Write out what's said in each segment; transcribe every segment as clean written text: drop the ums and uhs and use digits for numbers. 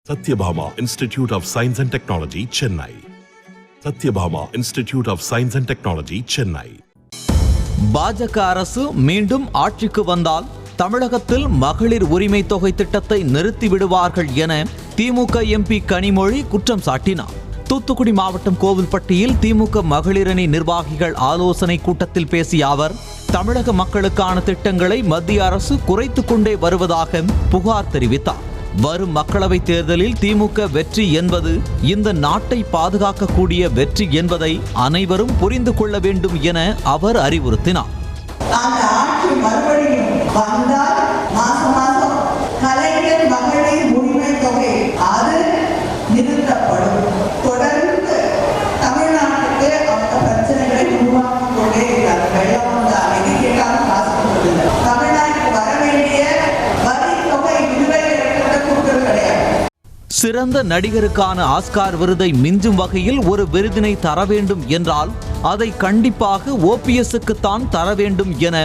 Satyabhama Institute of Science and Technology, Chennai. Satyabhama Institute of Science and Technology, Chennai. பாஜக அரசு மீண்டும் ஆட்சிக்கு வந்தால் தமிழகத்தில் மகளிர் உரிமை தொகை திட்டத்தை நிறுத்திவிடுவார்கள் என திமுக எம்பி கனிமொழி குற்றம் சாட்டினார். தூத்துக்குடி மாவட்டம் கோவில்பட்டியில் திமுக மகளிரணி நிர்வாகிகள் ஆலோசனை கூட்டத்தில் பேசிய அவர், தமிழக மக்களுக்கான திட்டங்களை மத்திய அரசு குறைத்துக் கொண்டே வருவதாக புகார் தெரிவித்தார். வரும் மக்களவை தேர்தலில் திமுக வெற்றி என்பது இந்த நாட்டை பாதுகாக்கக்கூடிய வெற்றி என்பதை அனைவரும் புரிந்து கொள்ள வேண்டும் என அவர் அறிவுறுத்தினார். சிறந்த நடிகருக்கான ஆஸ்கார் விருதை மிஞ்சும் வகையில் ஒரு விருதினை தர வேண்டும் என்றால் அதை கண்டிப்பாக ஓபிஎஸ்க்குத்தான் தர வேண்டும் என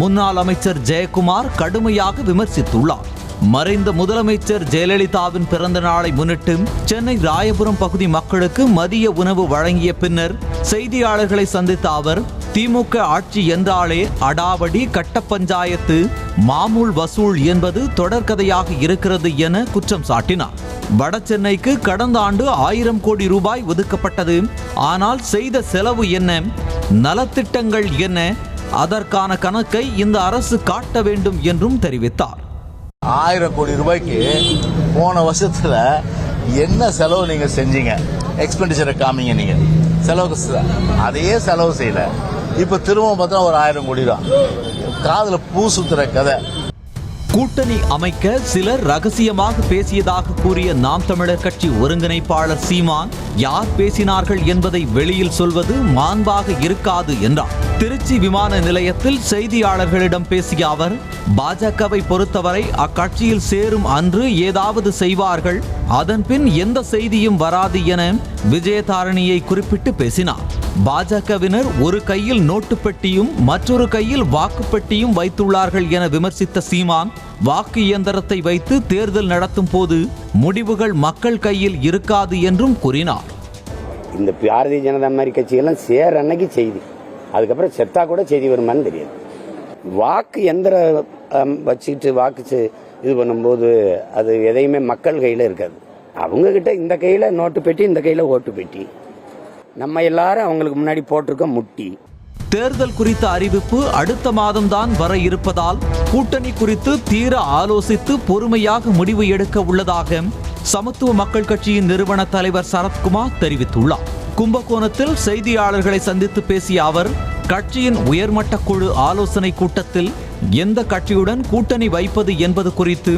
முன்னாள் அமைச்சர் ஜெயக்குமார் கடுமையாக விமர்சித்துள்ளார். மறைந்த முதலமைச்சர் ஜெயலலிதாவின் பிறந்த நாளை முன்னிட்டு சென்னை ராயபுரம் பகுதி மக்களுக்கு மதிய உணவு வழங்கிய பின்னர் செய்தியாளர்களை சந்தித்த அவர், திமுக ஆட்சி என்றாலே அடாவடி, கட்ட பஞ்சாயத்து, மாமூல் வசூல் என்பது தொடர்கதையாக இருக்கிறது என குற்றம் சாட்டினார். வட சென்னைக்கு கடந்த ஆண்டு 1000 கோடி ரூபாய் ஒதுக்கப்பட்டது. ஆனால் செய்த செலவு என்ன, நலத்திட்டங்கள் என்ன, அதற்கான கணக்கை இந்த அரசு காட்ட வேண்டும் என்றும் தெரிவித்தார். 1000 கோடி ரூபாய்க்கு போன வருஷத்துல என்ன செலவு நீங்க செஞ்சீங்க? எக்ஸ்பெண்டிச்சரை காமிங்க. நீங்க செலவு அதையே செலவு செய்யல. இப்ப திரும்ப பார்த்தா ஒரு 1000 கோடி தான். காதுல பூ சுத்துற கதை. கூட்டணி அமைக்க சிலர் ரகசியமாக பேசியதாக கூறிய நாம் தமிழர் கட்சி ஒருங்கிணைப்பாளர் சீமான், யார் பேசினார்கள் என்பதை வெளியில் சொல்வது மாண்பாக இருக்காது என்றார். திருச்சி விமான நிலையத்தில் செய்தியாளர்களிடம் பேசிய அவர், பாஜகவை பொறுத்தவரை அக்கட்சியில் சேரும் அன்று ஏதாவது செய்வார்கள், அதன் பின் எந்த செய்தியும் வராது என விஜயதாரணியை குறிப்பிட்டு பேசினார். பாஜகவினர் ஒரு கையில் நோட்டு பெட்டியும் மற்றொரு கையில் வாக்குப்பெட்டியும் வைத்துள்ளார்கள் என விமர்சித்த சீமான், வாக்கு இயந்திரத்தை வைத்து தேர்தல் நடத்தும் போது முடிவுகள் மக்கள் கையில் இருக்காது என்றும் கூறினார். இந்த பாரதிய ஜனதா மாதிரி கட்சிகள்லாம் சேர அன்னைக்கு செய்தி, அதுக்கப்புறம் செத்தா கூட செய்தி வருமானு தெரியாது. வாக்கு எந்திரம் வச்சுக்கிட்டு வாக்கு இது பண்ணும்போது அது எதையுமே மக்கள் கையில் இருக்காது. அவங்க கிட்ட இந்த கையில் நோட்டு பெட்டி, இந்த கையில் ஓட்டு பெட்டி. நம்ம எல்லாரும் அவங்களுக்கு முன்னாடி போட்டிருக்க முட்டி. தேர்தல் குறித்த அறிவிப்பு அடுத்த மாதம்தான் வர இருப்பதால் கூட்டணி குறித்து தீர ஆலோசித்து பொறுமையாக முடிவு எடுக்க உள்ளதாக சமத்துவ மக்கள் கட்சியின் நிறுவன தலைவர் சரத்குமார் தெரிவித்துள்ளார். கும்பகோணத்தில் செய்தியாளர்களை சந்தித்து பேசிய அவர், கட்சியின் உயர்மட்ட குழு ஆலோசனை கூட்டத்தில் எந்த கட்சியுடன் கூட்டணி வைப்பது என்பது குறித்து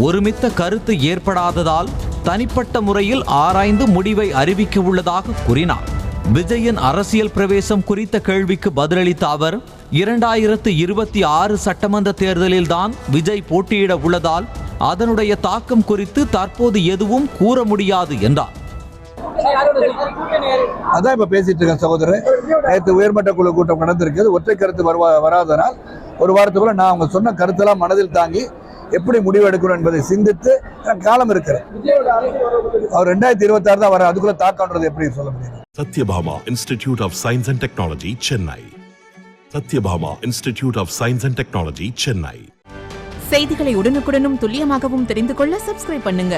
ஒருமித்த கருத்து ஏற்படாததால் தனிப்பட்ட முறையில் ஆராய்ந்து முடிவை அறிவிக்க உள்ளதாக கூறினார். விஜயின் அரசியல் பிரவேசம் குறித்த கேள்விக்கு பதிலளித்த அவர், 2026 சட்டமன்ற தேர்தலில் தான் விஜய் போட்டியிட உள்ளதால் அதனுடைய தாக்கம் குறித்து தற்போது எதுவும் கூற முடியாது என்றார். அதான் இப்ப பேசிட்டு இருக்க சகோதரர், நேற்று உயர்மட்ட குழு கூட்டம் நடந்திருக்கிறது. ஒற்றை கருத்து வராதனால் ஒரு வாரத்துக்குள்ள நான் அவங்க சொன்ன கருத்தெல்லாம் மனதில் தாங்கி எப்படி முடிவு எடுக்கணும் என்பதை சிந்தித்து காலம் இருக்கிறேன். அவர் 2026 தான் வர, அதுக்குள்ள தாக்கம்ன்றது எப்படி சொல்ல முடியும்? Satyabhama Institute of Science and Technology, Chennai. Satyabhama Institute of Science and Technology, Chennai. செய்திகளை உடனுக்குடனும் துல்லியமாகவும் தெரிந்து கொள்ள சப்ஸ்கிரைப் பண்ணுங்க.